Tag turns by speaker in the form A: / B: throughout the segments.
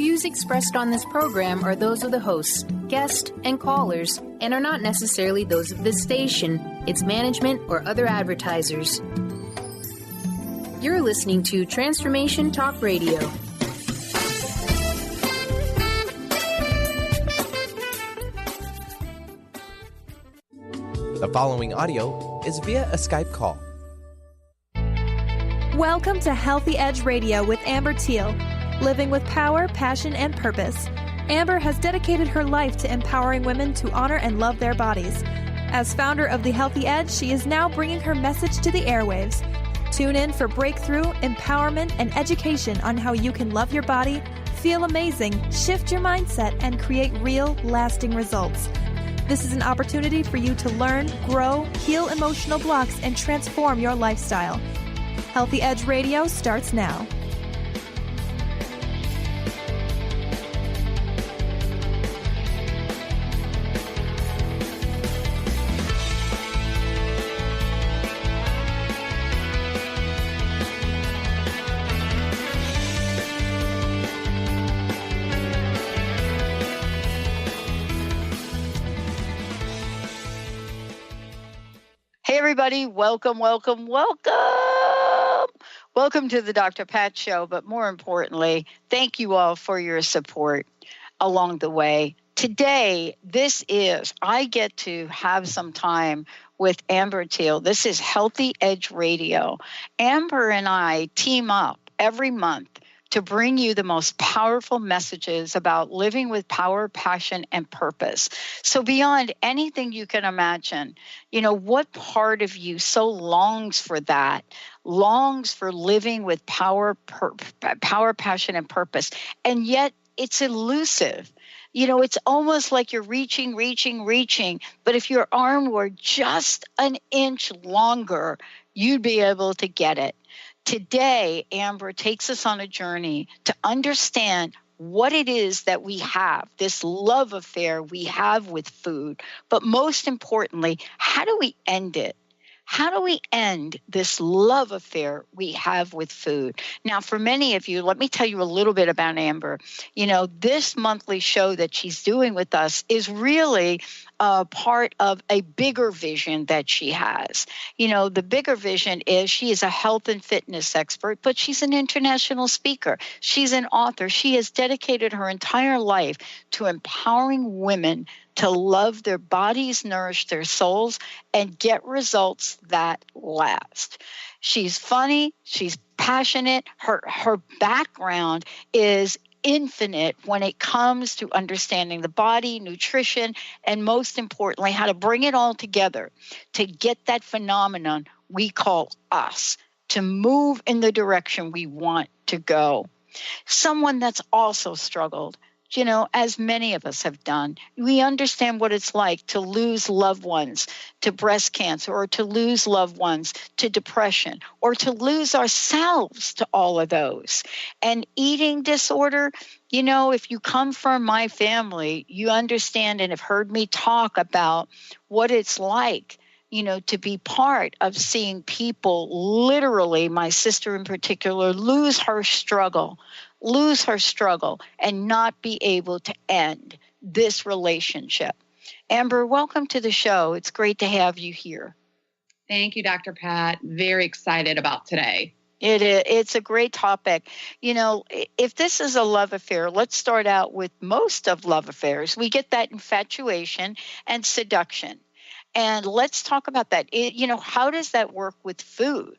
A: views expressed on this program are those of the hosts, guests, and callers, and are not necessarily those of this station, its management, or other advertisers. You're listening to Transformation Talk Radio.
B: The following audio is via a Skype call.
C: Welcome to Healthy Edge Radio with Amber Thiel. Living with power, passion, and purpose. Amber has dedicated her life to empowering women to honor and love their bodies. As founder of The Healthy Edge, she is now bringing her message to the airwaves. Tune in for breakthrough, empowerment, and education on how you can love your body, feel amazing, shift your mindset, and create real, lasting results. This is an opportunity for you to learn, grow, heal emotional blocks, and transform your lifestyle. Healthy Edge Radio starts now.
D: Hey, everybody. Welcome, welcome, welcome. Welcome to the Dr. Pat Show. But more importantly, thank you all for your support along the way. Today, I get to have some time with Amber Thiel. This is Healthy Edge Radio. Amber and I team up every month to bring you the most powerful messages about living with power, passion, and purpose. So beyond anything you can imagine, what part of you so longs for that, longs for living with power, passion, and purpose, and yet it's elusive. It's almost like you're reaching, but if your arm were just an inch longer, you'd be able to get it. Today, Amber takes us on a journey to understand what it is that we have, this love affair we have with food. But most importantly, how do we end it? How do we end this love affair we have with food? Now, for many of you, let me tell you a little bit about Amber. This monthly show that she's doing with us is really part of a bigger vision that she has. The bigger vision is she is a health and fitness expert, but she's an international speaker. She's an author. She has dedicated her entire life to empowering women to love their bodies, nourish their souls, and get results that last. She's funny. She's passionate. Her background is infinite when it comes to understanding the body, nutrition, and most importantly, how to bring it all together to get that phenomenon we call us to move in the direction we want to go. Someone that's also struggled, as many of us have done. We understand what it's like to lose loved ones to breast cancer, or to lose loved ones to depression, or to lose ourselves to all of those. And eating disorder, if you come from my family, you understand and have heard me talk about what it's like, to be part of seeing people, literally, my sister in particular, lose her struggle and not be able to end this relationship. Amber, welcome to the show. It's great to have you here.
E: Thank you, Dr. Pat. Very excited about today.
D: It's a great topic. If this is a love affair, let's start out with most of love affairs. We get that infatuation and seduction. And let's talk about that. How does that work with food?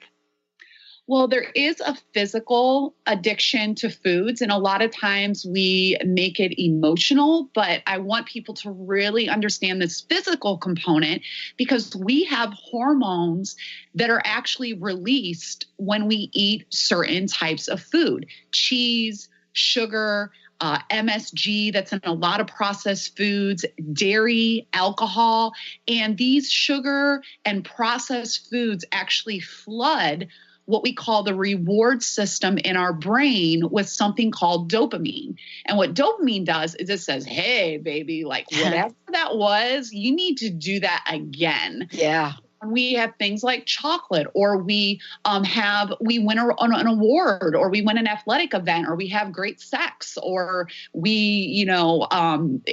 E: Well, there is a physical addiction to foods, and a lot of times we make it emotional, but I want people to really understand this physical component because we have hormones that are actually released when we eat certain types of food. Cheese, sugar, MSG that's in a lot of processed foods, dairy, alcohol, and these sugar and processed foods actually flood what we call the reward system in our brain with something called dopamine. And what dopamine does is it says, hey, baby, like whatever that was, you need to do that again.
D: Yeah.
E: We have things like chocolate, or we win an award, or we win an athletic event, or we have great sex, or we,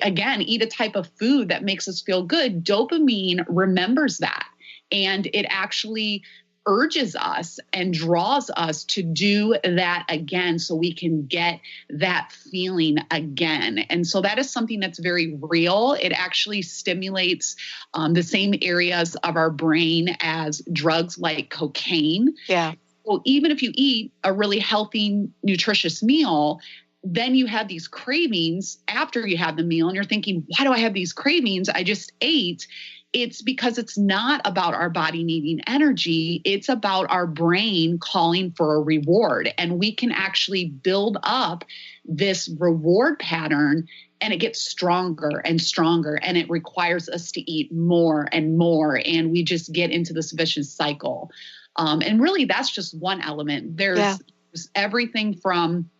E: again, eat a type of food that makes us feel good. Dopamine remembers that, and it actually urges us and draws us to do that again so we can get that feeling again. And so that is something that's very real. It actually stimulates the same areas of our brain as drugs like cocaine.
D: Yeah.
E: Well, even if you eat a really healthy, nutritious meal, then you have these cravings after you have the meal and you're thinking, why do I have these cravings? I just ate. It's because it's not about our body needing energy. It's about our brain calling for a reward. And we can actually build up this reward pattern, and it gets stronger and stronger. And it requires us to eat more and more. And we just get into this vicious cycle. And really, that's just one element. There's everything from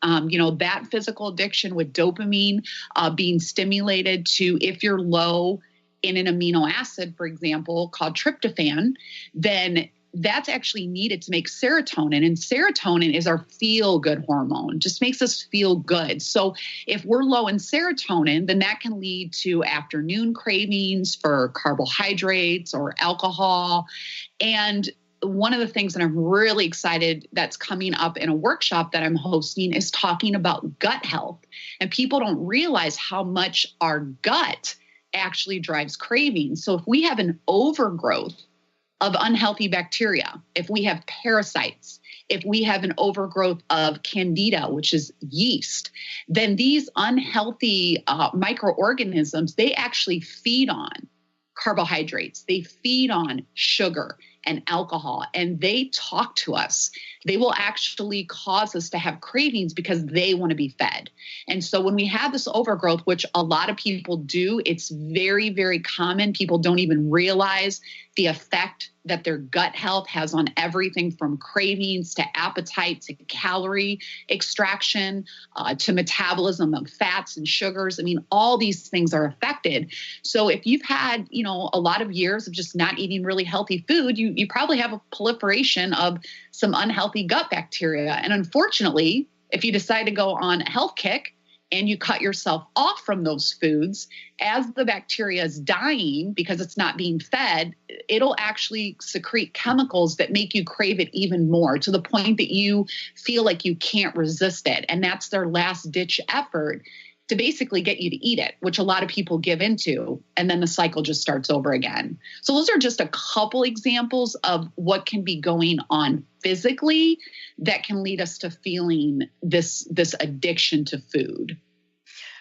E: that physical addiction with dopamine being stimulated to, if you're low in an amino acid, for example, called tryptophan, then that's actually needed to make serotonin. And serotonin is our feel-good hormone, just makes us feel good. So if we're low in serotonin, then that can lead to afternoon cravings for carbohydrates or alcohol. And one of the things that I'm really excited that's coming up in a workshop that I'm hosting is talking about gut health. And people don't realize how much our gut actually drives cravings. So if we have an overgrowth of unhealthy bacteria, if we have parasites, if we have an overgrowth of candida, which is yeast, then these unhealthy microorganisms, they actually feed on carbohydrates, they feed on sugar and alcohol, and they talk to us. They will actually cause us to have cravings because they want to be fed. And so when we have this overgrowth, which a lot of people do, it's very, very common. People don't even realize the effect that their gut health has on everything from cravings to appetite to calorie extraction to metabolism of fats and sugars. I mean, all these things are affected. So if you've had, a lot of years of just not eating really healthy food, you probably have a proliferation of some unhealthy gut bacteria. And unfortunately, if you decide to go on a health kick and you cut yourself off from those foods, as the bacteria is dying because it's not being fed, it'll actually secrete chemicals that make you crave it even more, to the point that you feel like you can't resist it. And that's their last ditch effort to basically get you to eat it, which a lot of people give into, and then the cycle just starts over again. So those are just a couple examples of what can be going on physically that can lead us to feeling this addiction to food.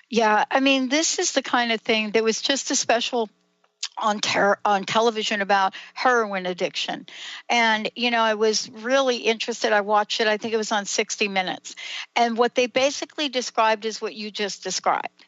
D: Yeah, I mean, this is the kind of thing that was just a special on television about heroin addiction. And, I was really interested. I watched it. I think it was on 60 Minutes. And what they basically described is what you just described,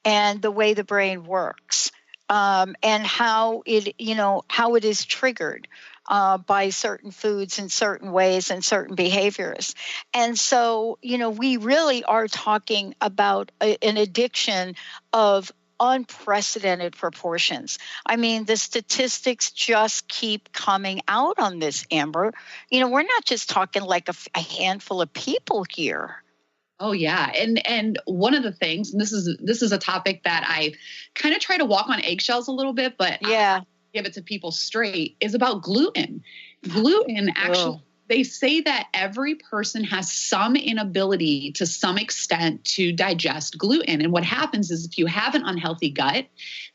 D: and the way the brain works, and how it is triggered by certain foods in certain ways and certain behaviors. And so, we really are talking about an addiction of unprecedented proportions. I mean, the statistics just keep coming out on this, Amber. We're not just talking like a handful of people here.
E: Oh yeah. And one of the things, and this is a topic that I kind of try to walk on eggshells a little bit, but
D: yeah,
E: give it to people straight, is about gluten. Gluten actually, they say that every person has some inability to some extent to digest gluten. And what happens is, if you have an unhealthy gut,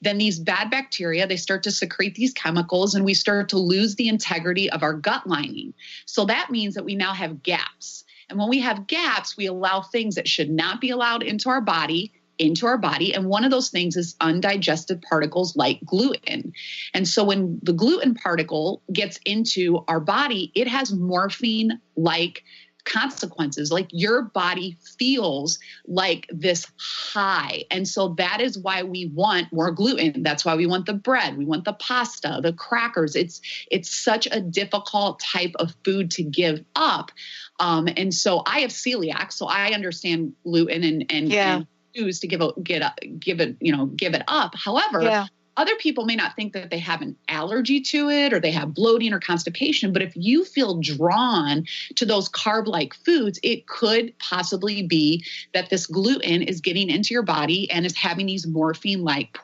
E: then these bad bacteria, they start to secrete these chemicals, and we start to lose the integrity of our gut lining. So that means that we now have gaps. And when we have gaps, we allow things that should not be allowed into our body. And one of those things is undigested particles like gluten. And so when the gluten particle gets into our body, it has morphine-like consequences. Like, your body feels like this high. And so that is why we want more gluten. That's why we want the bread. We want the pasta, the crackers. It's such a difficult type of food to give up. And so I have celiac, so I understand gluten and choose to give it up. However, Other people may not think that they have an allergy to it or they have bloating or constipation, but if you feel drawn to those carb-like foods, it could possibly be that this gluten is getting into your body and is having these morphine-like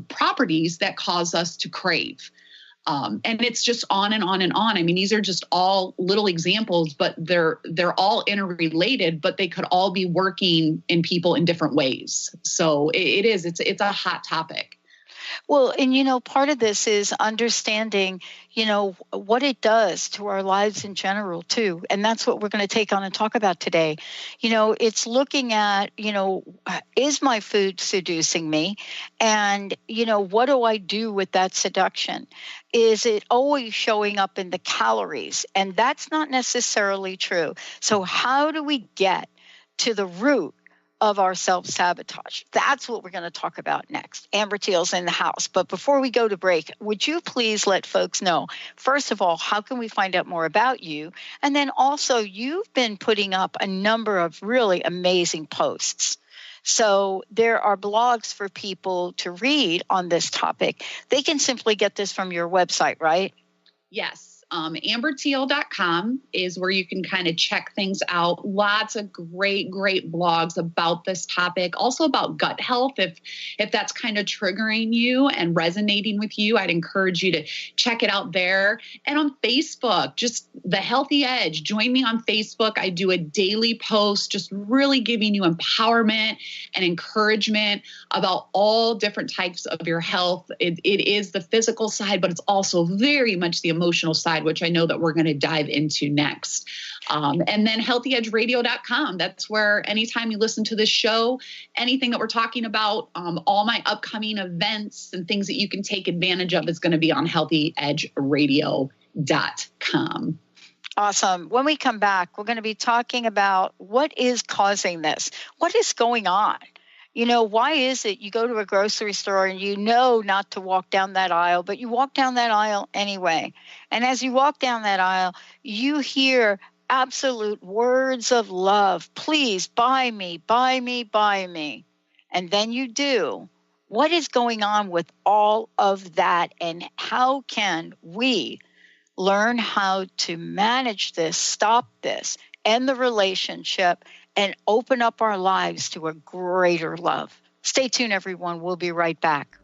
E: properties that cause us to crave. And it's just on and on and on. I mean, these are just all little examples, but they're all interrelated, but they could all be working in people in different ways. So it's a hot topic.
D: Well, and part of this is understanding, what it does to our lives in general too. And that's what we're going to take on and talk about today. It's looking at, is my food seducing me? And, what do I do with that seduction? Is it always showing up in the calories? And that's not necessarily true. So how do we get to the root of our self-sabotage? That's what we're going to talk about next. Amber Thiel's in the house. But before we go to break, would you please let folks know, first of all, how can we find out more about you? And then also, you've been putting up a number of really amazing posts. So there are blogs for people to read on this topic. They can simply get this from your website, right?
E: Yes. AmberThiel.com is where you can kind of check things out. Lots of great blogs about this topic. Also about gut health. If that's kind of triggering you and resonating with you, I'd encourage you to check it out there. And on Facebook, just The Healthy Edge. Join me on Facebook. I do a daily post, just really giving you empowerment and encouragement about all different types of your health. It is the physical side, but it's also very much the emotional side, which I know that we're going to dive into next. And then healthyedgeradio.com. That's where anytime you listen to this show, anything that we're talking about, all my upcoming events and things that you can take advantage of is going to be on healthyedgeradio.com.
D: Awesome. When we come back, we're going to be talking about what is causing this. What is going on? Why is it you go to a grocery store and you know not to walk down that aisle, but you walk down that aisle anyway? And as you walk down that aisle, you hear absolute words of love. Please buy me, buy me, buy me. And then you do. What is going on with all of that? And how can we learn how to manage this, stop this, end the relationship, and open up our lives to a greater love? Stay tuned, everyone. We'll be right back.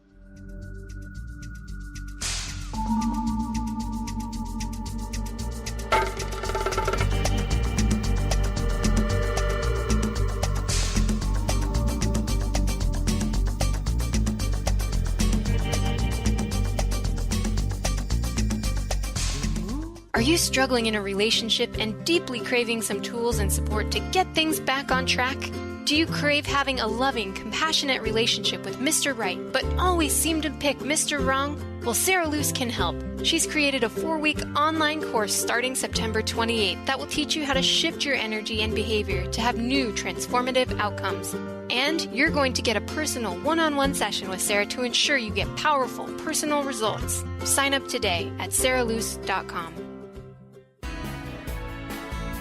F: Are you struggling in a relationship and deeply craving some tools and support to get things back on track? Do you crave having a loving, compassionate relationship with Mr. Right, but always seem to pick Mr. Wrong? Well, Sarah Luce can help. She's created a 4-week online course starting September 28th that will teach you how to shift your energy and behavior to have new transformative outcomes. And you're going to get a personal one-on-one session with Sarah to ensure you get powerful, personal results. Sign up today at sarahluce.com.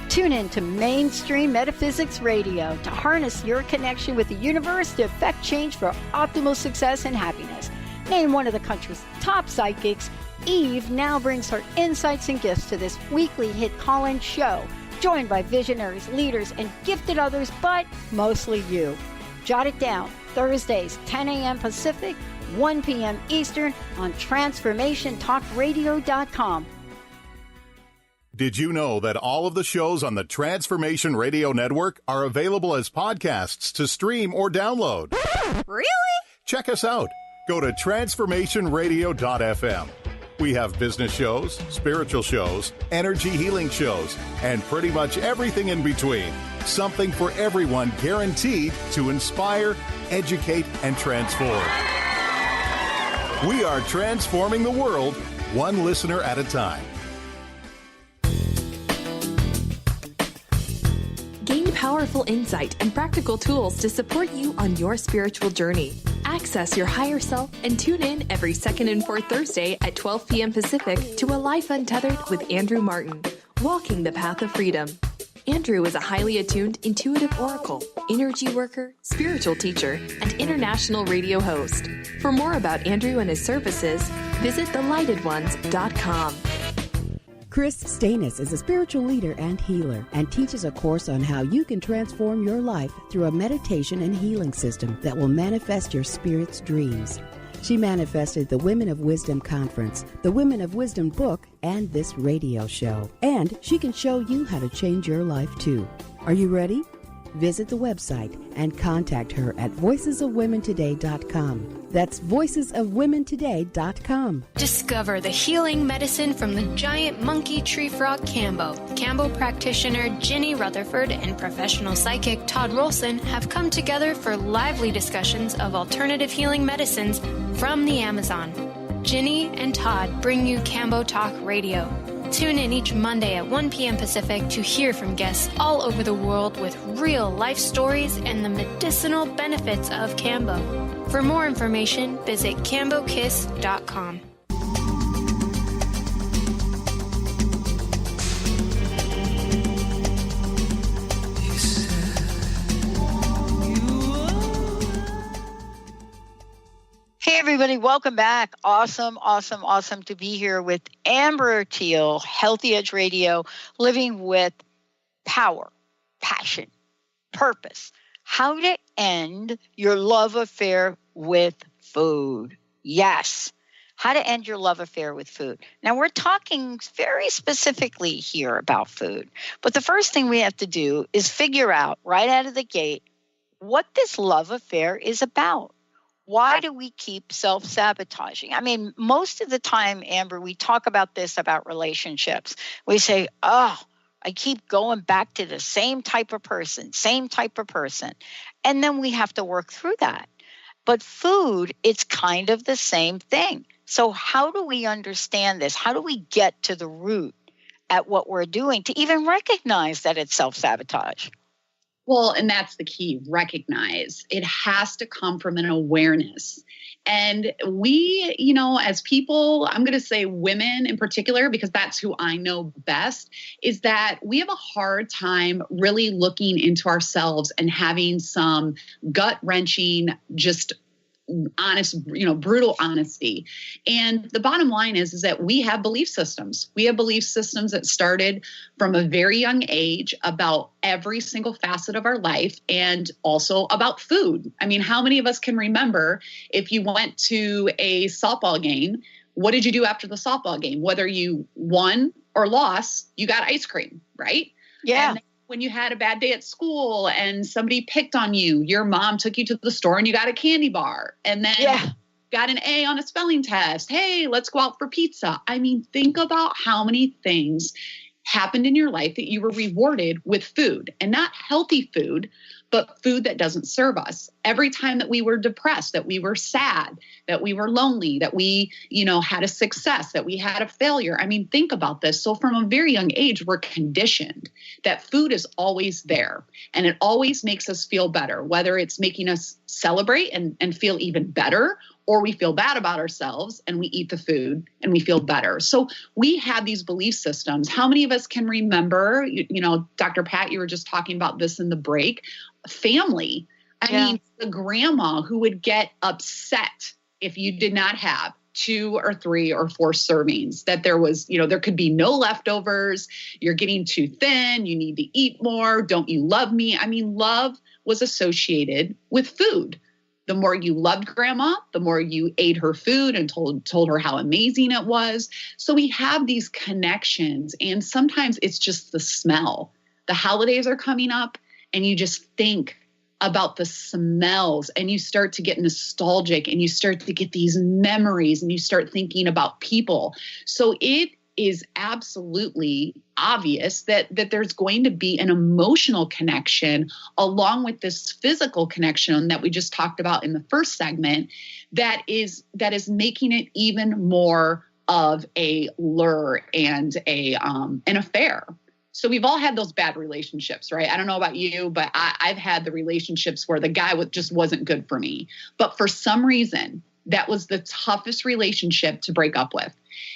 G: Tune in to Mainstream Metaphysics Radio to harness your connection with the universe to effect change for optimal success and happiness. Named one of the country's top psychics, Eve now brings her insights and gifts to this weekly hit call-in show, joined by visionaries, leaders, and gifted others, but mostly you. Jot it down, Thursdays, 10 a.m. Pacific, 1 p.m. Eastern on TransformationTalkRadio.com.
H: Did you know that all of the shows on the Transformation Radio Network are available as podcasts to stream or download?
I: Really?
H: Check us out. Go to transformationradio.fm. We have business shows, spiritual shows, energy healing shows, and pretty much everything in between. Something for everyone, guaranteed to inspire, educate, and transform. We are transforming the world, one listener at a time.
I: Gain powerful insight and practical tools to support you on your spiritual journey. Access your higher self and tune in every second and fourth Thursday at 12 p.m. Pacific to A Life Untethered with Andrew Martin, Walking the Path of Freedom. Andrew is a highly attuned, intuitive oracle, energy worker, spiritual teacher, and international radio host. For more about Andrew and his services, visit thelightedones.com.
J: Chris Stanis is a spiritual leader and healer and teaches a course on how you can transform your life through a meditation and healing system that will manifest your spirit's dreams. She manifested the Women of Wisdom Conference, the Women of Wisdom book, and this radio show. And she can show you how to change your life too. Are you ready? Visit the website and contact her at voicesofwomentoday.com. That's voicesofwomentoday.com.
F: Discover the healing medicine from the giant monkey tree frog Cambo. Cambo practitioner Ginny Rutherford and professional psychic Todd Rolson have come together for lively discussions of alternative healing medicines from the Amazon. Ginny and Todd bring you Cambo Talk Radio. Tune in each Monday at 1 p.m. Pacific to hear from guests all over the world with real life stories and the medicinal benefits of Cambo. For more information, visit cambokiss.com.
D: Hey, everybody, welcome back. Awesome to be here with Amber Thiel, Healthy Edge Radio, living with power, passion, purpose. How to end your love affair with food. Yes, how to end your love affair with food. Now, we're talking very specifically here about food, but the first thing we have to do is figure out right out of the gate what this love affair is about. Why do we keep self-sabotaging? I mean, most of the time, Amber, we talk about this about relationships. We say, I keep going back to the same type of person. And then we have to work through that. But food, it's kind of the same thing. So how do we understand this? How do we get to the root at what we're doing to even recognize that it's self-sabotage?
E: Well, and that's the key, recognize. It has to come from an awareness. And we, as people, I'm going to say women in particular, because that's who I know best, is that we have a hard time really looking into ourselves and having some gut-wrenching, just honest, brutal honesty. And the bottom line is that we have belief systems. We have belief systems that started from a very young age about every single facet of our life and also about food. I mean, how many of us can remember if you went to a softball game, what did you do after the softball game? Whether you won or lost, you got ice cream, right?
D: Yeah.
E: And when you had a bad day at school and somebody picked on you, your mom took you to the store and you got a candy bar and then got an A on a spelling test. Hey, let's go out for pizza. I mean, think about how many things happened in your life that you were rewarded with food, and not healthy food, but food that doesn't serve us. Every time that we were depressed, that we were sad, that we were lonely, that we, had a success, that we had a failure. I mean, think about this. So from a very young age, we're conditioned that food is always there and it always makes us feel better, whether it's making us celebrate and feel even better, or we feel bad about ourselves and we eat the food and we feel better. So we have these belief systems. How many of us can remember, Dr. Pat, you were just talking about this in the break, family. I mean, the grandma who would get upset if you did not have 2 or 3 or 4 servings, that there was, there could be no leftovers. You're getting too thin. You need to eat more. Don't you love me? I mean, love was associated with food. The more you loved grandma, the more you ate her food and told her how amazing it was. So we have these connections, and sometimes it's just the smell. The holidays are coming up and you just think about the smells and you start to get nostalgic and you start to get these memories and you start thinking about people. So it is absolutely obvious that there's going to be an emotional connection along with this physical connection that we just talked about in the first segment that is making it even more of a lure and an affair. So we've all had those bad relationships, right? I don't know about you, but I've had the relationships where the guy just wasn't good for me. But for some reason, that was the toughest relationship to break up with.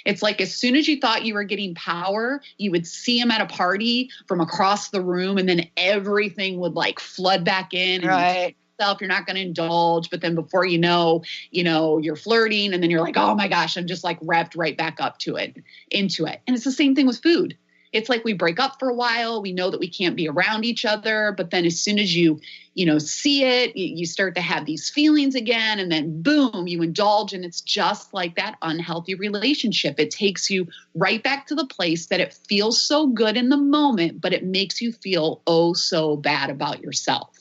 E: It's like as soon as you thought you were getting power, you would see them at a party from across the room, and then everything would like flood back in.
D: Right.
E: You're not going to indulge, but then before you know, you're flirting, and then you're like, oh my gosh, I'm just like wrapped right back into it. And it's the same thing with food. It's like we break up for a while. We know that we can't be around each other, but then as soon as you see it, you start to have these feelings again, and then boom, you indulge, and it's just like that unhealthy relationship. It takes you right back to the place that it feels so good in the moment, but it makes you feel oh so bad about yourself.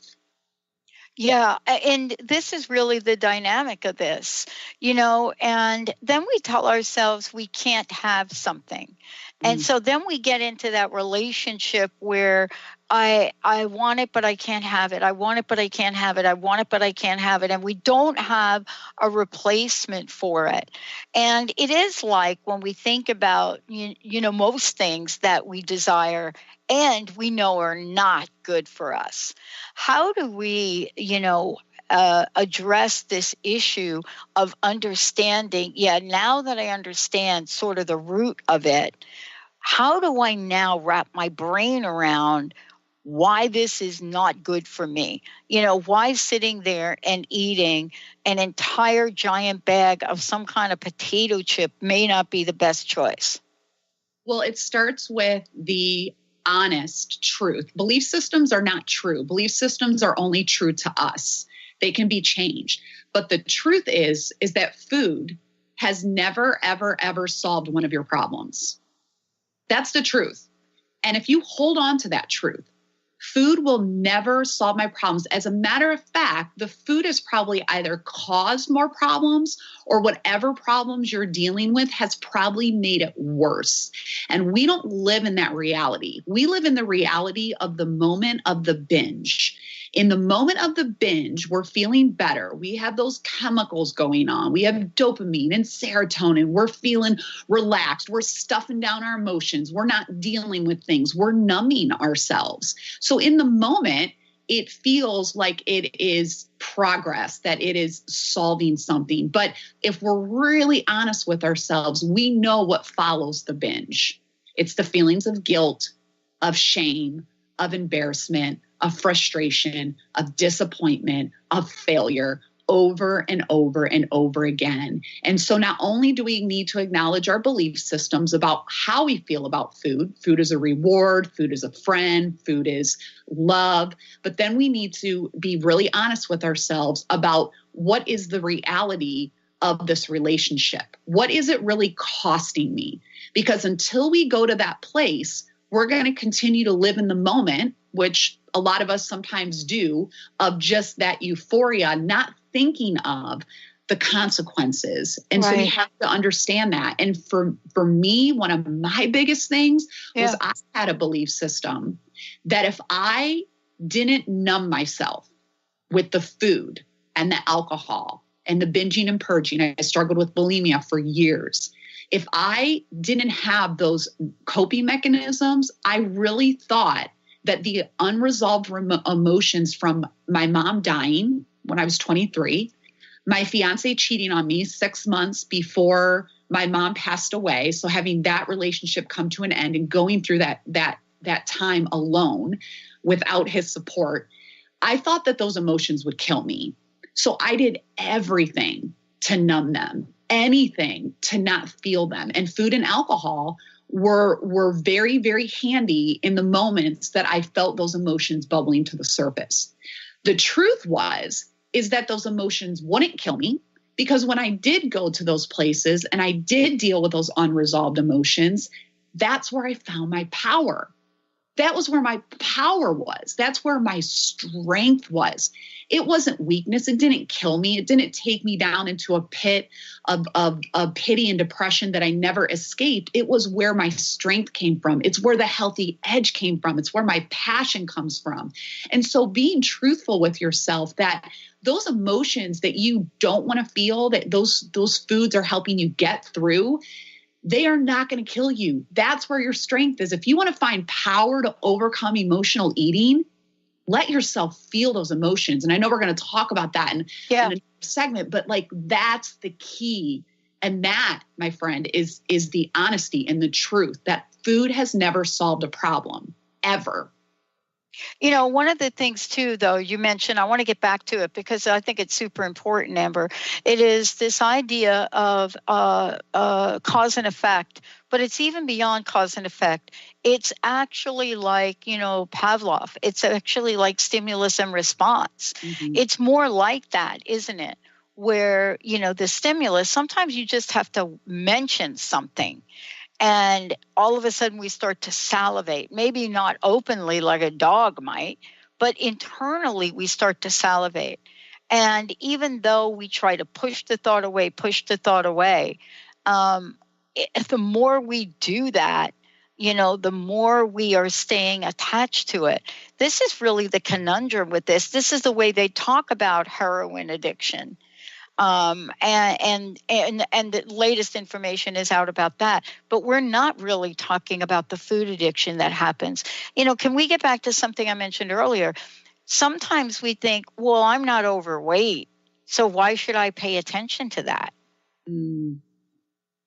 D: Yeah, and this is really the dynamic of this, and then we tell ourselves we can't have something. And so then we get into that relationship where I want it, but I can't have it. I want it, but I can't have it. I want it, but I can't have it. And we don't have a replacement for it. And it is like when we think about, most things that we desire and we know are not good for us. How do we, address this issue of understanding, now that I understand sort of the root of it, how do I now wrap my brain around why this is not good for me? Why sitting there and eating an entire giant bag of some kind of potato chip may not be the best choice?
E: Well, it starts with the honest truth. Belief systems are not true. Belief systems are only true to us. They can be changed. But the truth is that food has never, ever, ever solved one of your problems. That's the truth. And if you hold on to that truth, food will never solve my problems. As a matter of fact, the food has probably either caused more problems or whatever problems you're dealing with has probably made it worse. And we don't live in that reality. We live in the reality of the moment of the binge. In the moment of the binge, we're feeling better. We have those chemicals going on. We have dopamine and serotonin. We're feeling relaxed. We're stuffing down our emotions. We're not dealing with things. We're numbing ourselves. So in the moment, it feels like it is progress, that it is solving something. But if we're really honest with ourselves, we know what follows the binge. It's the feelings of guilt, of shame, of embarrassment, of frustration, of disappointment, of failure, over and over and over again. And so not only do we need to acknowledge our belief systems about how we feel about food, food is a reward, food is a friend, food is love, but then we need to be really honest with ourselves about what is the reality of this relationship. What is it really costing me? Because until we go to that place, we're going to continue to live in the moment, which a lot of us sometimes do, of just that euphoria, not thinking of the consequences. And so we have to understand that. And for me, one of my biggest things was I had a belief system that if I didn't numb myself with the food and the alcohol and the binging and purging, I struggled with bulimia for years. If I didn't have those coping mechanisms, I really thought that the unresolved emotions from my mom dying when I was 23, my fiance cheating on me 6 months before my mom passed away, so having that relationship come to an end and going through that time alone without his support, I thought that those emotions would kill me. So I did everything to numb them, anything to not feel them. And food and alcohol were very, very handy in the moments that I felt those emotions bubbling to the surface. The truth is that those emotions wouldn't kill me, because when I did go to those places and I did deal with those unresolved emotions, that's where I found my power. That was where my power was. That's where my strength was. It wasn't weakness. It didn't kill me. It didn't take me down into a pit of pity and depression that I never escaped. It was where my strength came from. It's where the healthy edge came from. It's where my passion comes from. And so being truthful with yourself that those emotions that you don't want to feel, that those foods are helping you get through, they are not going to kill you. That's where your strength is. If you want to find power to overcome emotional eating, let yourself feel those emotions. And I know we're going to talk about that in a segment, but like that's the key. And that, my friend, is the honesty and the truth that food has never solved a problem, ever.
D: You know, one of the things too, though, you mentioned, I want to get back to it because I think it's super important, Amber. It is this idea of cause and effect, but it's even beyond cause and effect. It's actually like, Pavlov. It's actually like stimulus and response. Mm-hmm. It's more like that, isn't it? Where, the stimulus, sometimes you just have to mention something. And all of a sudden we start to salivate, maybe not openly like a dog might, but internally we start to salivate. And even though we try to push the thought away, the more we do that, the more we are staying attached to it. This is really the conundrum with this. This is the way they talk about heroin addiction. And the latest information is out about that. But we're not really talking about the food addiction that happens. Can we get back to something I mentioned earlier? Sometimes we think, well, I'm not overweight, so why should I pay attention to that?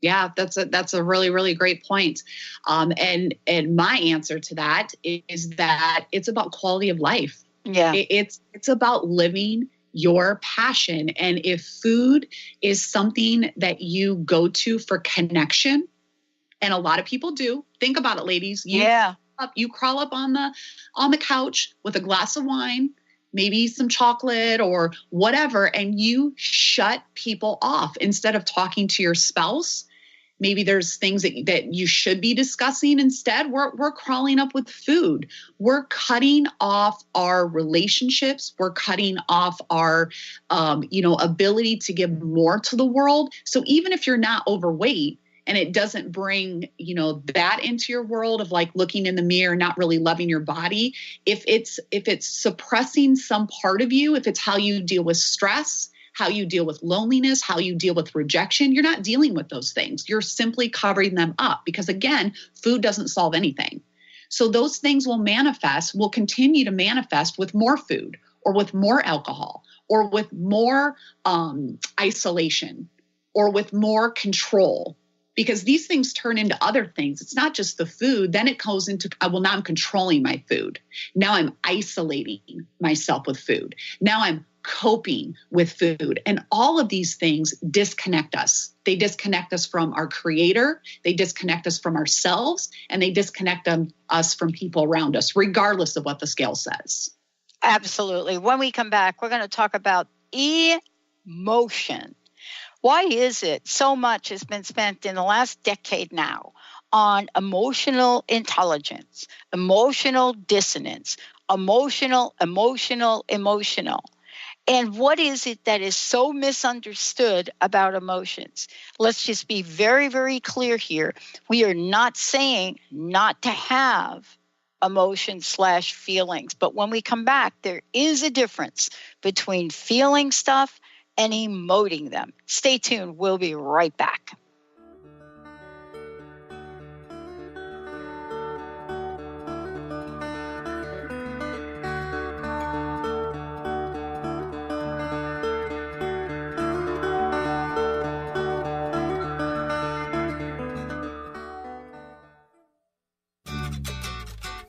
E: Yeah, that's a really, really great point. And my answer to that is that it's about quality of life.
D: Yeah,
E: it's about living your passion. And if food is something that you go to for connection, and a lot of people do, think about it, ladies. You crawl up on the couch with a glass of wine, maybe some chocolate or whatever, and you shut people off instead of talking to your spouse. Maybe there's things that you should be discussing. Instead, we're crawling up with food. We're cutting off our relationships. We're cutting off our, ability to give more to the world. So even if you're not overweight and it doesn't bring, that into your world of like looking in the mirror, not really loving your body, if it's suppressing some part of you, if it's how you deal with stress, how you deal with loneliness, how you deal with rejection, you're not dealing with those things. You're simply covering them up because, again, food doesn't solve anything. So those things will continue to manifest with more food or with more alcohol or with more isolation or with more control, because these things turn into other things. It's not just the food. Then it goes into, now I'm controlling my food. Now I'm isolating myself with food. Now I'm coping with food. And all of these things disconnect us. They disconnect us from our creator. They disconnect us from ourselves, and they disconnect us from people around us, regardless of what the scale says.
D: Absolutely. When we come back, we're going to talk about emotion. Why is it so much has been spent in the last decade now on emotional intelligence, emotional dissonance, emotional? And what is it that is so misunderstood about emotions? Let's just be very, very clear here. We are not saying not to have emotions/feelings. But when we come back, there is a difference between feeling stuff and emoting them. Stay tuned. We'll be right back.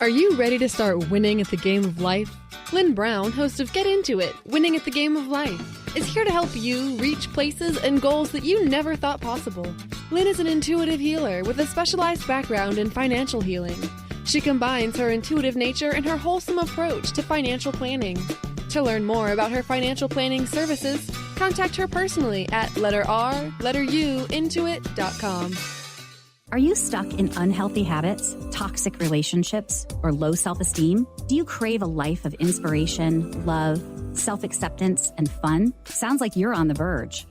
K: Are you ready to start winning at the game of life? Lynn Brown, host of Get Into It, Winning at the Game of Life, is here to help you reach places and goals that you never thought possible. Lynn is an intuitive healer with a specialized background in financial healing. She combines her intuitive nature and her wholesome approach to financial planning. To learn more about her financial planning services, contact her personally at intuit.com.
L: Are you stuck in unhealthy habits, toxic relationships, or low self-esteem? Do you crave a life of inspiration, love, self-acceptance, and fun? Sounds like you're on the verge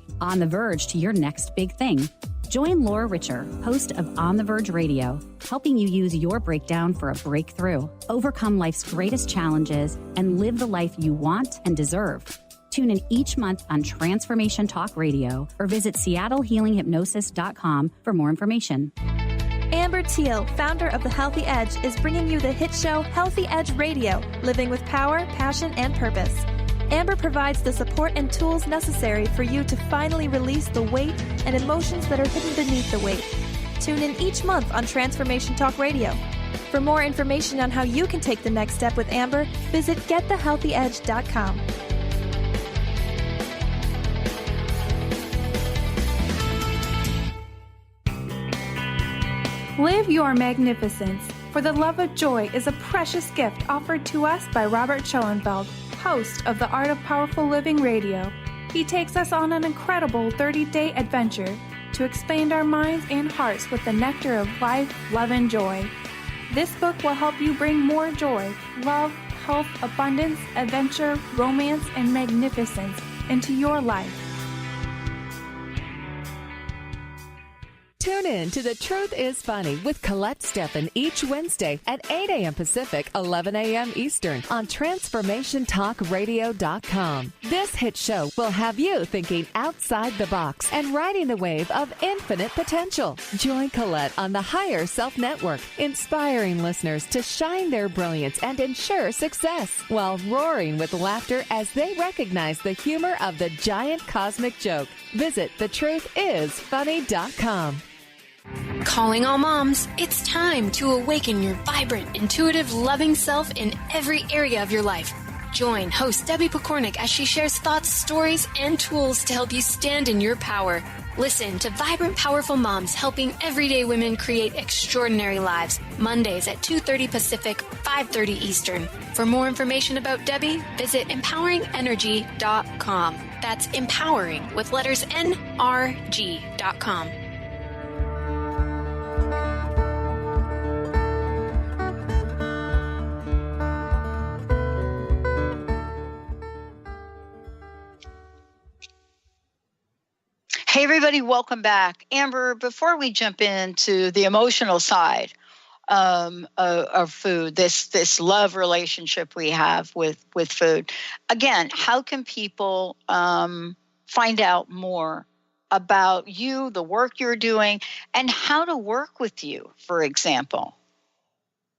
L: to your next big thing. Join Laura Richer, host of On the Verge Radio, helping you use your breakdown for a breakthrough, overcome life's greatest challenges, and live the life you want and deserve. Tune in each month on Transformation Talk Radio or visit SeattleHealingHypnosis.com for more information.
C: Amber Thiel, founder of The Healthy Edge, is bringing you the hit show Healthy Edge Radio, living with power, passion, and purpose. Amber provides the support and tools necessary for you to finally release the weight and emotions that are hidden beneath the weight. Tune in each month on Transformation Talk Radio. For more information on how you can take the next step with Amber, visit getthehealthyedge.com.
M: Live your magnificence, for the love of joy is a precious gift offered to us by Robert Schoenfeld, host of the Art of Powerful Living Radio. He takes us on an incredible 30-day adventure to expand our minds and hearts with the nectar of life, love, and joy. This book will help you bring more joy, love, health, abundance, adventure, romance, and magnificence into your life.
N: Tune in to The Truth is Funny with Colette Steffen each Wednesday at 8 a.m. Pacific, 11 a.m. Eastern on TransformationTalkRadio.com. This hit show will have you thinking outside the box and riding the wave of infinite potential. Join Colette on the Higher Self Network, inspiring listeners to shine their brilliance and ensure success while roaring with laughter as they recognize the humor of the giant cosmic joke. Visit thetruthисfunny.com.
F: Calling all moms, it's time to awaken your vibrant, intuitive, loving self in every area of your life. Join host Debbie Pokornik as she shares thoughts, stories, and tools to help you stand in your power. Listen to Vibrant, Powerful Moms helping everyday women create extraordinary lives. Mondays at 2:30 Pacific, 5:30 Eastern. For more information about Debbie, visit empoweringenergy.com. That's empowering with letters NRG.com.
D: Hey, everybody, welcome back. Amber, before we jump into the emotional side of food, this love relationship we have with food, again, how can people find out more about you, the work you're doing, and how to work with you, for example?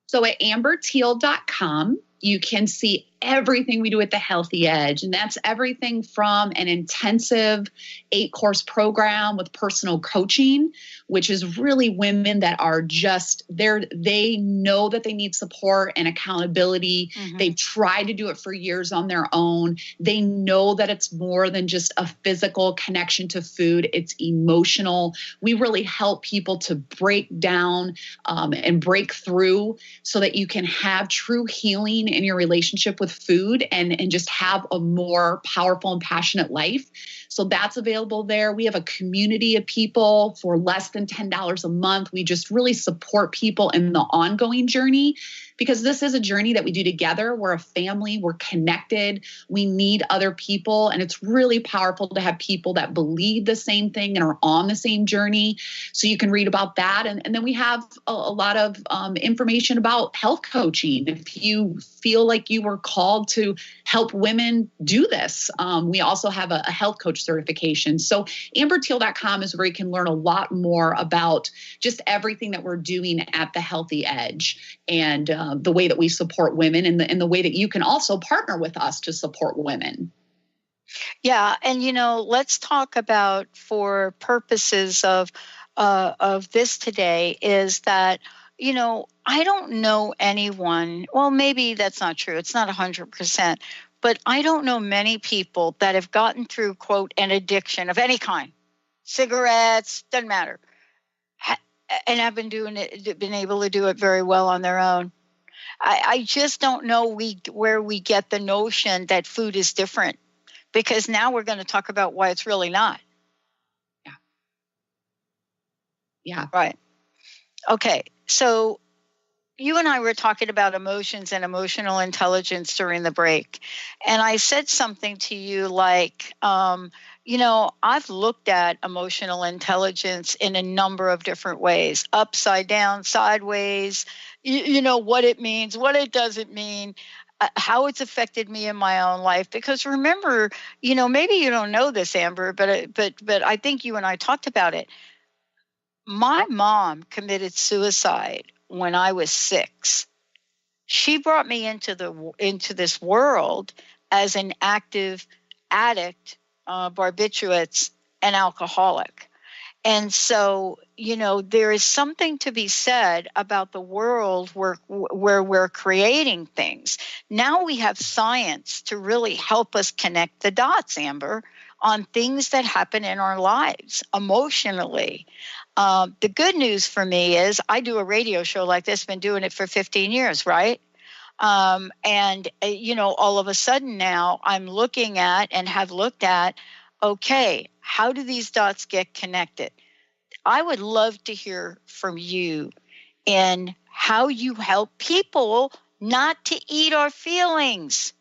E: So at amberthiel.com, you can see everything we do at the Healthy Edge. And that's everything from an intensive 8-course program with personal coaching, which is really women that are just there. They know that they need support and accountability. Mm-hmm. They've tried to do it for years on their own. They know that it's more than just a physical connection to food. It's emotional. We really help people to break down and break through so that you can have true healing in your relationship with food and just have a more powerful and passionate life. So that's available there. We have a community of people for less than $10 a month. We just really support people in the ongoing journey because this is a journey that we do together. We're a family. We're connected. We need other people. And it's really powerful to have people that believe the same thing and are on the same journey. So you can read about that. And then we have a lot of information about health coaching. If you feel like you were called to help women do this, we also have a health coach certification. So amberthiel.com is where you can learn a lot more about just everything that we're doing at the Healthy Edge and the way that we support women and the way that you can also partner with us to support women.
D: Yeah. And, let's talk about, for purposes of this today, is that, I don't know anyone, well, maybe that's not true. It's not 100%, but I don't know many people that have gotten through, quote, an addiction of any kind, cigarettes, doesn't matter, and have been able to do it very well on their own. I just don't know where we get the notion that food is different, because now we're going to talk about why it's really not.
E: Yeah.
D: Right. Okay. So you and I were talking about emotions and emotional intelligence during the break. And I said something to you like, I've looked at emotional intelligence in a number of different ways, upside down, sideways, what it means, what it doesn't mean, how it's affected me in my own life. Because remember, maybe you don't know this, Amber, but I think you and I talked about it. My mom committed suicide when I was 6. She brought me into this world as an active addict, barbiturates, and alcoholic. And so, there is something to be said about the world where we're creating things. Now we have science to really help us connect the dots, Amber, on things that happen in our lives emotionally. The good news for me is I do a radio show like this, been doing it for 15 years, right? And all of a sudden now I'm looking at and have looked at, okay, how do these dots get connected? I would love to hear from you in how you help people not to eat our feelings.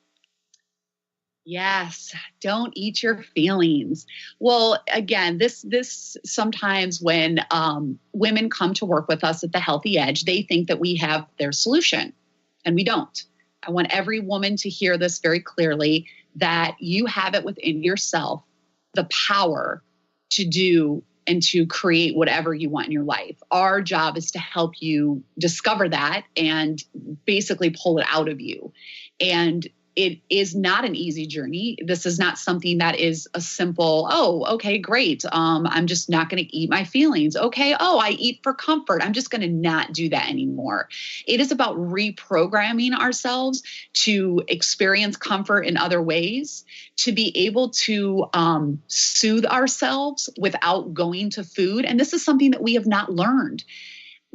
E: Yes, don't eat your feelings. Well, again, this sometimes when women come to work with us at the Healthy Edge, they think that we have their solution, and we don't. I want every woman to hear this very clearly, that you have it within yourself, the power to do and to create whatever you want in your life. Our job is to help you discover that and basically pull it out of you. And it is not an easy journey. This is not something that is a simple, oh, okay, great. I'm just not going to eat my feelings. Okay. Oh, I eat for comfort. I'm just going to not do that anymore. It is about reprogramming ourselves to experience comfort in other ways, to be able to soothe ourselves without going to food. And this is something that we have not learned.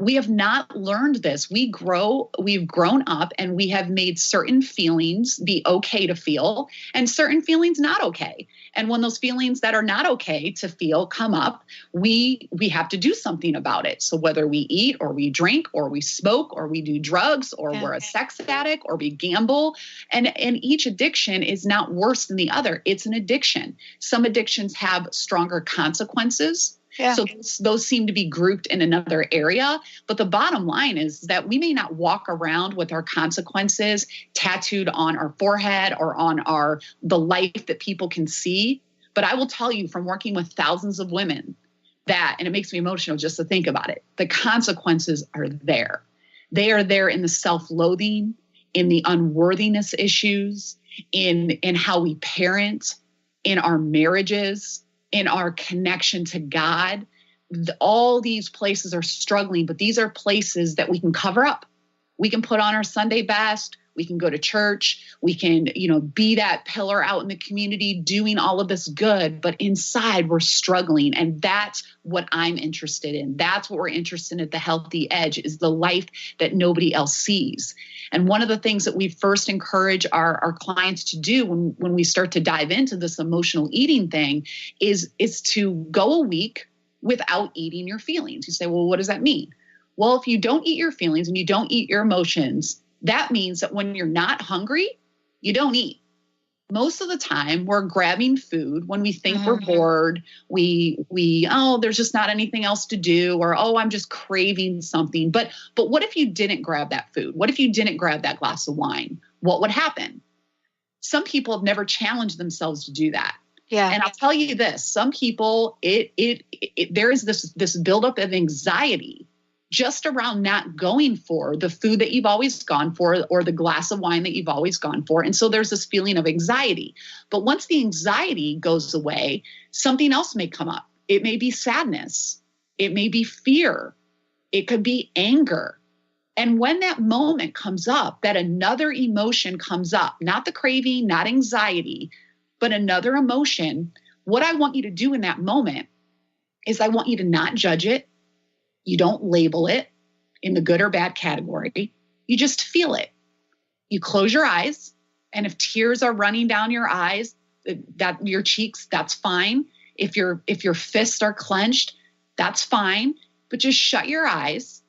E: We have not learned this. We've grown up and we have made certain feelings be okay to feel and certain feelings not okay. And when those feelings that are not okay to feel come up, we have to do something about it. So whether we eat or we drink or we smoke or we do drugs or we're a sex addict or we gamble, and each addiction is not worse than the other. It's an addiction. Some addictions have stronger consequences. Yeah. So those seem to be grouped in another area. But the bottom line is that we may not walk around with our consequences tattooed on our forehead or on the life that people can see. But I will tell you from working with thousands of women that, and it makes me emotional just to think about it, the consequences are there. They are there in the self-loathing, in the unworthiness issues, in how we parent, in our marriages, in our connection to God. All these places are struggling, but these are places that we can cover up. We can put on our Sunday best. We can go to church. We can, be that pillar out in the community doing all of this good, but inside we're struggling. And that's what I'm interested in. That's what we're interested in at the Healthy Edge, is the life that nobody else sees. And one of the things that we first encourage our clients to do when we start to dive into this emotional eating thing is to go a week without eating your feelings. You say, well, what does that mean? Well, if you don't eat your feelings and you don't eat your emotions, that means that when you're not hungry, you don't eat. Most of the time we're grabbing food when we think we're bored. There's just not anything else to do, or, I'm just craving something. But what if you didn't grab that food? What if you didn't grab that glass of wine? What would happen? Some people have never challenged themselves to do that. Yeah. And I'll tell you this, some people, there is this buildup of anxiety just around not going for the food that you've always gone for or the glass of wine that you've always gone for. And so there's this feeling of anxiety. But once the anxiety goes away, something else may come up. It may be sadness. It may be fear. It could be anger. And when that moment comes up, that another emotion comes up, not the craving, not anxiety, but another emotion, what I want you to do in that moment is I want you to not judge it. You don't label it in the good or bad category. You just feel it. You close your eyes, and if tears are running down your eyes, that your cheeks, that's fine. If your fists are clenched, that's fine. But just shut your eyes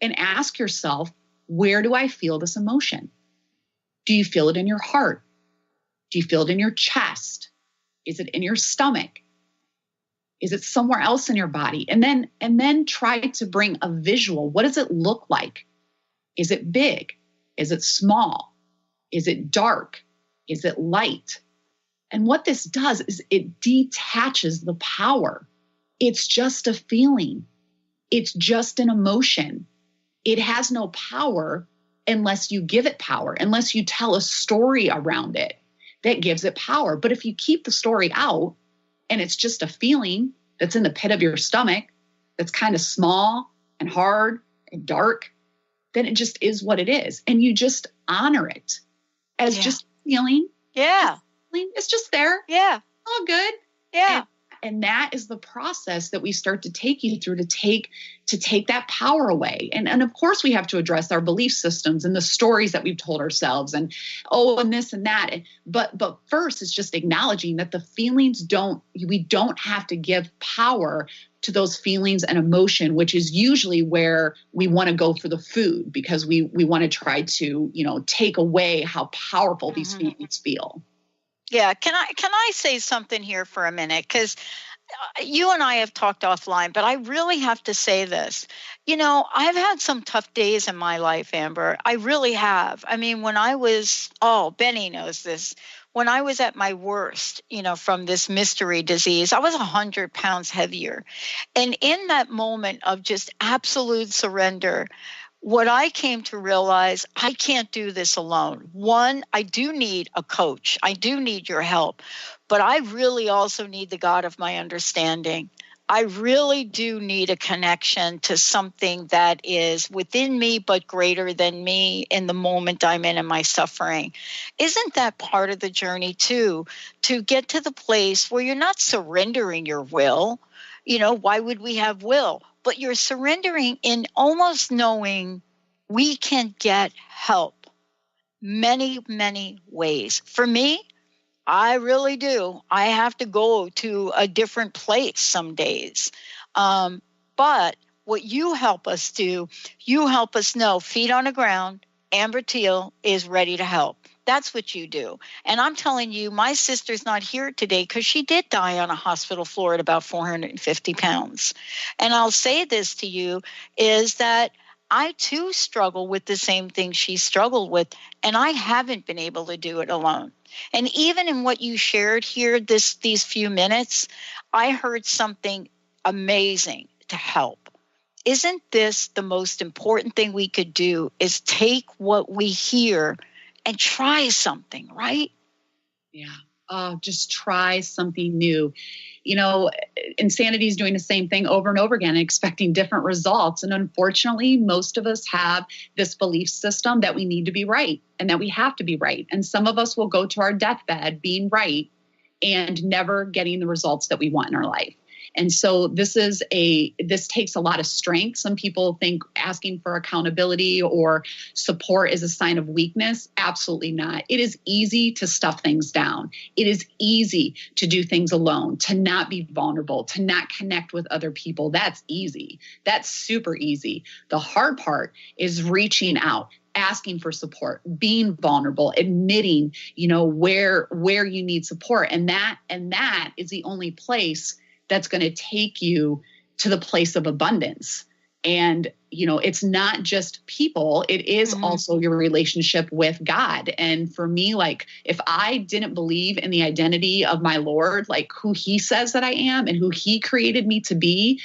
E: and ask yourself, where do I feel this emotion? Do you feel it in your heart? Do you feel it in your chest? Is it in your stomach? Is it somewhere else in your body? And then try to bring a visual. What does it look like? Is it big? Is it small? Is it dark? Is it light? And what this does is it detaches the power. It's just a feeling. It's just an emotion. It has no power unless you give it power, unless you tell a story around it. that gives it power. But if you keep the story out and it's just a feeling that's in the pit of your stomach, that's kind of small and hard and dark, then it just is what it is. And you just honor it as just feeling.
D: Yeah.
E: It's just there.
D: Yeah.
E: All good.
D: Yeah.
E: And that is the process that we start to take you through to take that power away. And of course we have to address our belief systems and the stories that we've told ourselves and this and that. But first it's just acknowledging that the feelings we don't have to give power to those feelings and emotion, which is usually where we want to go for the food, because we want to try to, take away how powerful these feelings feel.
D: Yeah. Can I say something here for a minute? Because you and I have talked offline, but I really have to say this. I've had some tough days in my life, Amber. I really have. I mean, when I was, Benny knows this, when I was at my worst, from this mystery disease, I was 100 pounds heavier. And in that moment of just absolute surrender, what I came to realize, I can't do this alone. One, I do need a coach. I do need your help. But I really also need the God of my understanding. I really do need a connection to something that is within me but greater than me in the moment I'm in my suffering. Isn't that part of the journey too? To get to the place where you're not surrendering your will. Why would we have will? But you're surrendering in almost knowing we can get help many, many ways. For me, I really do. I have to go to a different place some days. But what you help us do, you help us know, feet on the ground, Amber Thiel is ready to help. That's what you do. And I'm telling you, my sister's not here today because she did die on a hospital floor at about 450 pounds. And I'll say this to you is that I too struggle with the same thing she struggled with, and I haven't been able to do it alone. And even in what you shared here these few minutes, I heard something amazing to help. Isn't this the most important thing we could do, is take what we hear and try something, right?
E: Yeah. Just try something new. Insanity is doing the same thing over and over again, expecting different results. And unfortunately, most of us have this belief system that we need to be right and that we have to be right. And some of us will go to our deathbed being right and never getting the results that we want in our life. And so this takes a lot of strength. Some people think asking for accountability or support is a sign of weakness. Absolutely not. It is easy to stuff things down. It is easy to do things alone, to not be vulnerable, to not connect with other people. That's easy. That's super easy. The hard part is reaching out, asking for support, being vulnerable, admitting, where you need support. And that is the only place that's going to take you to the place of abundance. And, it's not just people, it is also your relationship with God. And for me, if I didn't believe in the identity of my Lord, who he says that I am and who he created me to be,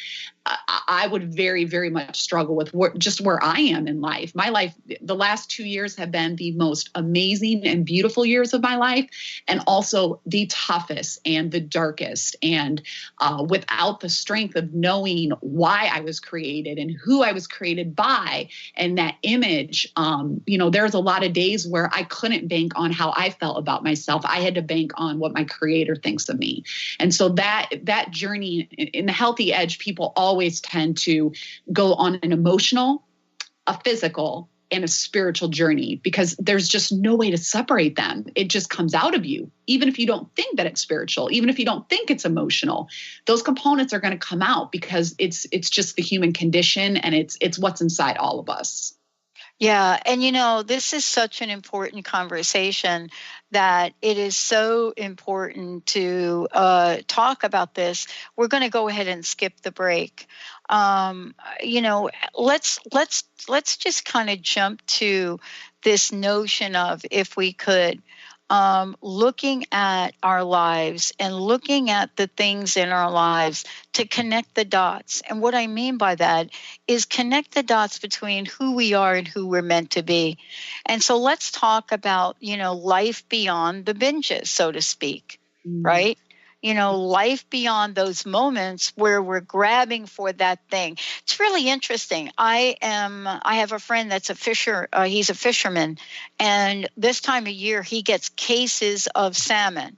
E: I would very, very much struggle with where I am in life. My life, the last 2 years have been the most amazing and beautiful years of my life, and also the toughest and the darkest. And without the strength of knowing why I was created and who I was created by, and that image, there's a lot of days where I couldn't bank on how I felt about myself. I had to bank on what my creator thinks of me. And so that journey in the Healthy Edge, people always tend to go on an emotional, a physical, and a spiritual journey, because there's just no way to separate them. It just comes out of you. Even if you don't think that it's spiritual, even if you don't think it's emotional, those components are going to come out because it's just the human condition, and it's what's inside all of us.
D: Yeah. And, this is such an important conversation that it is so important to talk about this. We're going to go ahead and skip the break. Let's just kind of jump to this notion of, if we could, looking at our lives and looking at the things in our lives to connect the dots. And what I mean by that is connect the dots between who we are and who we're meant to be. And so let's talk about, life beyond the binges, so to speak, right? Life beyond those moments where we're grabbing for that thing. It's really interesting. I have a friend that's a fisher. He's a fisherman. And this time of year, he gets cases of salmon,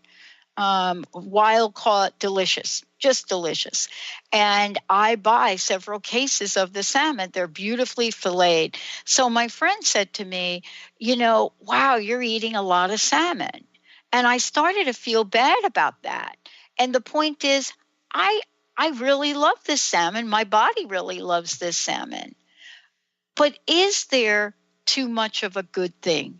D: wild caught, delicious, just delicious. And I buy several cases of the salmon. They're beautifully filleted. So my friend said to me, wow, you're eating a lot of salmon. And I started to feel bad about that. And the point is, I really love this salmon. My body really loves this salmon. But is there too much of a good thing?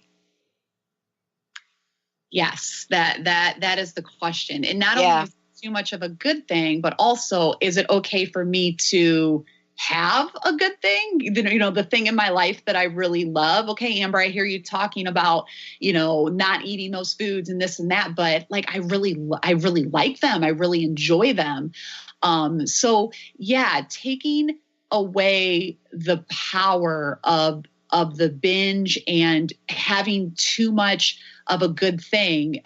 E: Yes, that is the question. And not only is it too much of a good thing, but also, is it okay for me to have a good thing? The thing in my life that I really love. Okay, Amber, I hear you talking about, not eating those foods and this and that, but like, I really like them. I really enjoy them. So yeah, taking away the power of the binge and having too much of a good thing.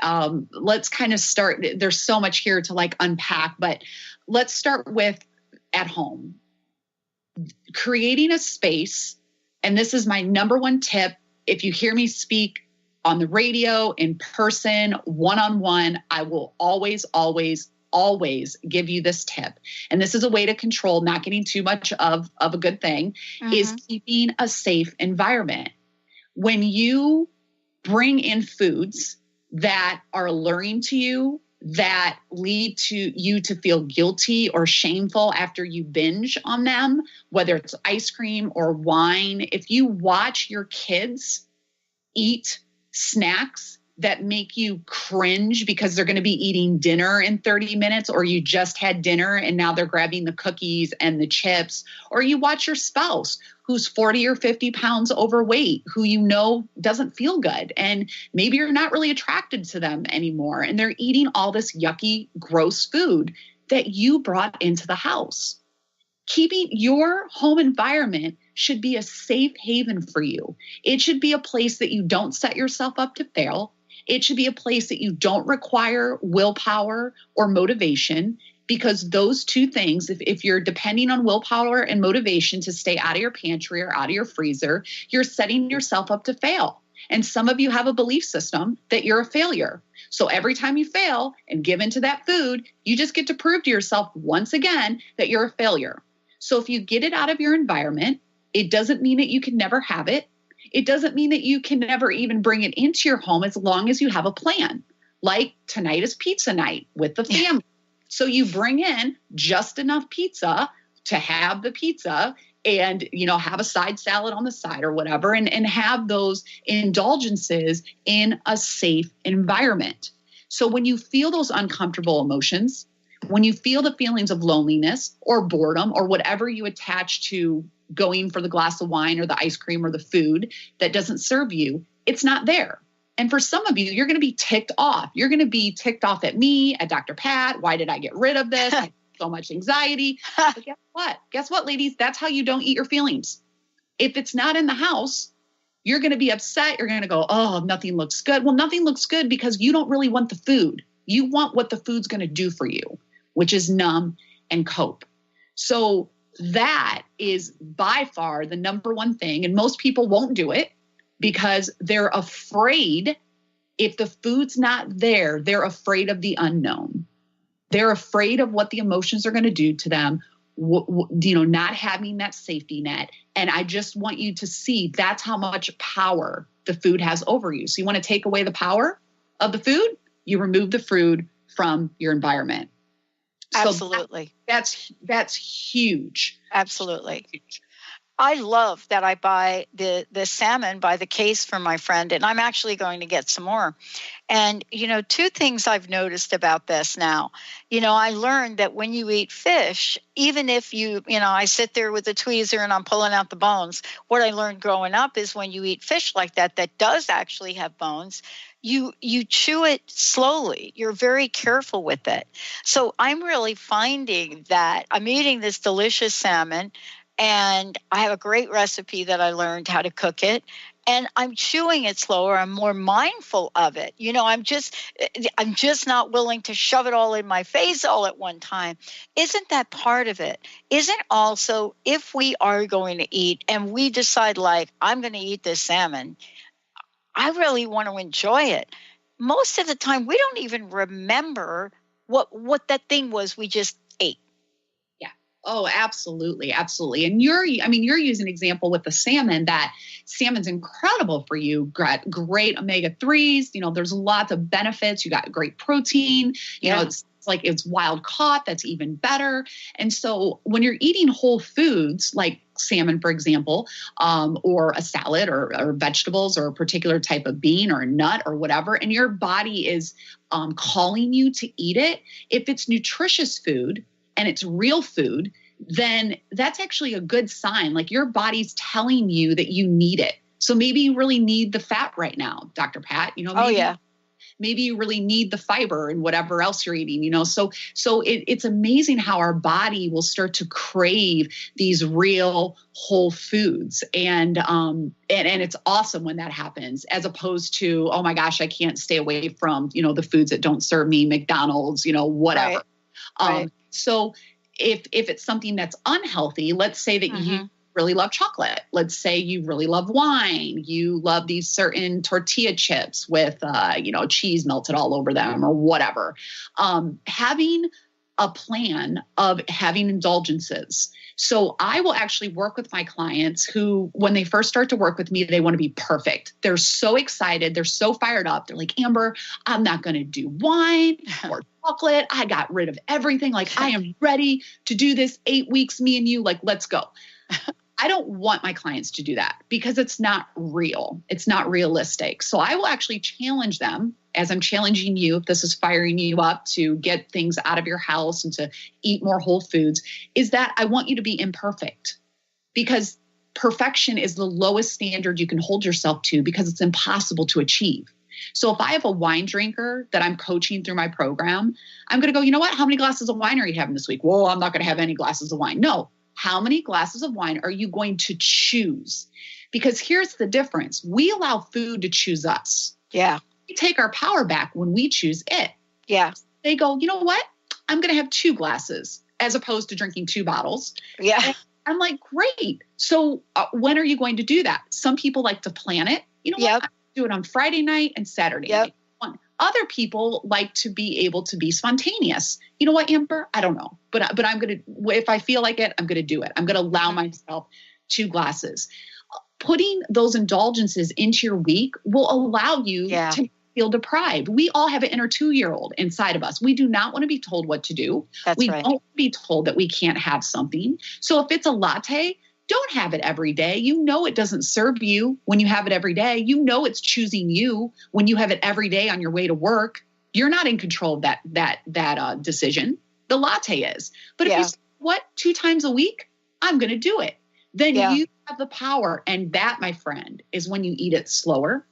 E: Let's kind of start. There's so much here to unpack, but let's start with at home. Creating a space, and this is my number one tip. If you hear me speak on the radio, in person, one-on-one, I will always, always, always give you this tip. And this is a way to control not getting too much of a good thing, is keeping a safe environment. When you bring in foods that are alluring to you, that lead to you to feel guilty or shameful after you binge on them, whether it's ice cream or wine, if you watch your kids eat snacks that make you cringe because they're going to be eating dinner in 30 minutes, or you just had dinner and now they're grabbing the cookies and the chips, or you watch your spouse who's 40 or 50 pounds overweight, who doesn't feel good, and maybe you're not really attracted to them anymore, and they're eating all this yucky, gross food that you brought into the house. Keeping your home environment should be a safe haven for you. It should be a place that you don't set yourself up to fail. It should be a place that you don't require willpower or motivation, because those two things, if you're depending on willpower and motivation to stay out of your pantry or out of your freezer, you're setting yourself up to fail. And some of you have a belief system that you're a failure. So every time you fail and give into that food, you just get to prove to yourself once again that you're a failure. So if you get it out of your environment, it doesn't mean that you can never have it. It doesn't mean that you can never even bring it into your home, as long as you have a plan. Like tonight is pizza night with the family. So you bring in just enough pizza to have the pizza and, have a side salad on the side or whatever, and have those indulgences in a safe environment. So when you feel those uncomfortable emotions, when you feel the feelings of loneliness or boredom or whatever you attach to going for the glass of wine or the ice cream or the food that doesn't serve you, it's not there. And for some of you, you're going to be ticked off. You're going to be ticked off at me, at Dr. Pat. Why did I get rid of this? I have so much anxiety. But guess what? Guess what, ladies? That's how you don't eat your feelings. If it's not in the house, you're going to be upset. You're going to go, oh, nothing looks good. Well, nothing looks good because you don't really want the food. You want what the food's going to do for you, which is numb and cope. So that is by far the number one thing. And most people won't do it because they're afraid. If the food's not there, they're afraid of the unknown. They're afraid of what the emotions are going to do to them, not having that safety net. And I just want you to see that's how much power the food has over you. So you want to take away the power of the food, you remove the food from your environment.
D: Absolutely.
E: So that's huge.
D: Absolutely. I love that I buy the salmon by the case for my friend, and I'm actually going to get some more. And, two things I've noticed about this now. I learned that when you eat fish, even if I sit there with a tweezer and I'm pulling out the bones, what I learned growing up is when you eat fish like that does actually have bones, you chew it slowly. You're very careful with it. So I'm really finding that I'm eating this delicious salmon, and I have a great recipe that I learned how to cook it. And I'm chewing it slower. I'm more mindful of it. I'm just not willing to shove it all in my face all at one time. Isn't that part of it? Isn't also, if we are going to eat and we decide, like, I'm going to eat this salmon, I really want to enjoy it. Most of the time, we don't even remember what that thing was we just ate.
E: Yeah. Oh, absolutely. Absolutely. And you're using an example with the salmon, that salmon's incredible for you. Great omega-3s. There's lots of benefits. You got great protein. It's like it's wild caught. That's even better. And so when you're eating whole foods like salmon, for example, or a salad or vegetables or a particular type of bean or a nut or whatever, and your body is calling you to eat it, if it's nutritious food and it's real food, then that's actually a good sign. Like your body's telling you that you need it. So maybe you really need the fat right now, Dr. Pat. Maybe you really need the fiber and whatever else you're eating, So it's amazing how our body will start to crave these real whole foods. And it's awesome when that happens, as opposed to, oh my gosh, I can't stay away from, the foods that don't serve me, McDonald's, whatever.
D: Right.
E: So if it's something that's unhealthy, let's say that you really love chocolate. Let's say you really love wine. You love these certain tortilla chips with, cheese melted all over them or whatever. Having a plan of having indulgences. So I will actually work with my clients who, when they first start to work with me, they want to be perfect. They're so excited. They're so fired up. They're like, Amber, I'm not going to do wine or chocolate. I got rid of everything. Like, I am ready to do this 8 weeks, me and you, like, let's go. I don't want my clients to do that because it's not real. It's not realistic. So I will actually challenge them, as I'm challenging you, if this is firing you up to get things out of your house and to eat more whole foods, is that I want you to be imperfect, because perfection is the lowest standard you can hold yourself to, because it's impossible to achieve. So if I have a wine drinker that I'm coaching through my program, I'm going to go, you know what? How many glasses of wine are you having this week? Well, I'm not going to have any glasses of wine. No. How many glasses of wine are you going to choose? Because here's the difference. We allow food to choose us.
D: Yeah.
E: We take our power back when we choose it.
D: Yeah.
E: They go, you know what? I'm going to have 2 glasses as opposed to drinking 2 bottles.
D: Yeah.
E: And I'm like, great. So when are you going to do that? Some people like to plan it. You know what? I do it on Friday night and Saturday night. Other people like to be able to be spontaneous. You know what, Amber? I don't know, but I'm going to, if I feel like it, I'm going to do it. I'm going to allow myself 2 glasses. Putting those indulgences into your week will allow you to feel deprived. We all have an inner 2-year-old inside of us. We do not want to be told what to do. We don't want to be told that we can't have something. So if it's a latte, don't have it every day. You know it doesn't serve you when you have it every day. You know it's choosing you when you have it every day on your way to work. You're not in control of that decision. The latte is. But if you say, what, 2 times a week, I'm going to do it. Then you have the power. And that, my friend, is when you eat it slower,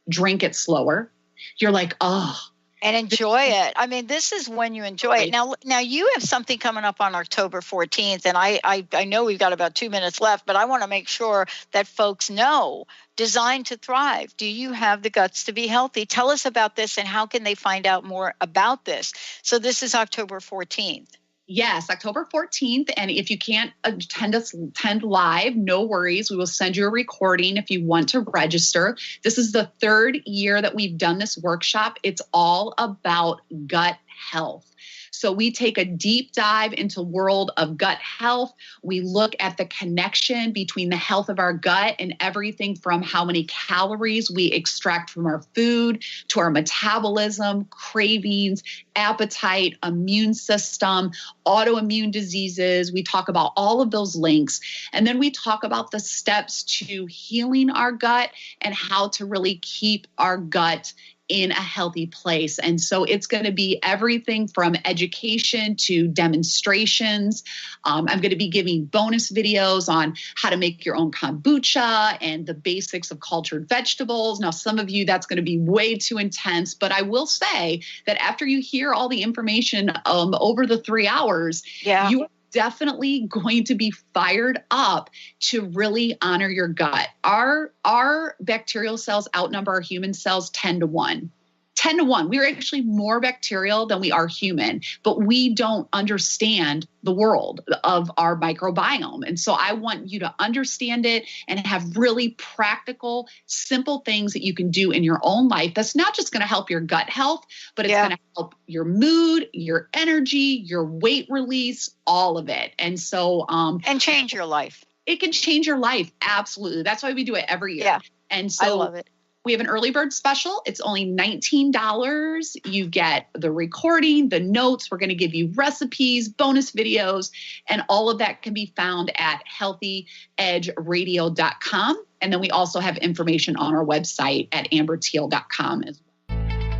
E: drink it slower. You're like, oh.
D: And enjoy it. I mean, this is when you enjoy it. Now you have something coming up on October 14th, and I know we've got about 2 minutes left, but I want to make sure that folks know Designed to Thrive. Do you have the guts to be healthy? Tell us about this, and how can they find out more about this? So this is October 14th.
E: Yes, October 14th. And if you can't attend live, no worries. We will send you a recording if you want to register. This is the 3rd year that we've done this workshop. It's all about gut health. So we take a deep dive into the world of gut health. We look at the connection between the health of our gut and everything from how many calories we extract from our food to our metabolism, cravings, appetite, immune system, autoimmune diseases. We talk about all of those links. And then we talk about the steps to healing our gut and how to really keep our gut in a healthy place. And so it's going to be everything from education to demonstrations. I'm going to be giving bonus videos on how to make your own kombucha and the basics of cultured vegetables. Now, some of you, that's going to be way too intense, but I will say that after you hear all the information over the 3 hours, you are definitely going to be fired up to really honor your gut. Our bacterial cells outnumber our human cells 10 to 1. 10 to 1. We're actually more bacterial than we are human, but we don't understand the world of our microbiome. And so I want you to understand it and have really practical, simple things that you can do in your own life. That's not just going to help your gut health, but it's going to help your mood, your energy, your weight release, all of it. And so,
D: and change your life.
E: It can change your life. Absolutely. That's why we do it every year.
D: Yeah.
E: And so
D: I love it.
E: We have an early bird special. It's only $19. You get the recording, the notes. We're going to give you recipes, bonus videos, and all of that can be found at healthyedgeradio.com. And then we also have information on our website at amberteal.com as well.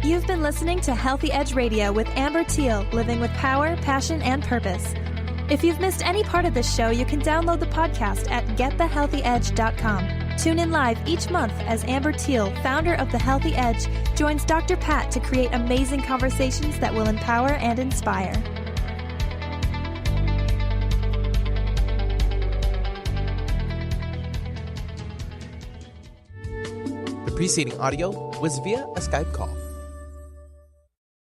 C: You've been listening to Healthy Edge Radio with Amber Thiel, living with power, passion, and purpose. If you've missed any part of this show, you can download the podcast at getthehealthyedge.com. Tune in live each month as Amber Thiel, founder of The Healthy Edge, joins Dr. Pat to create amazing conversations that will empower and inspire.
B: The preceding audio was via a Skype call.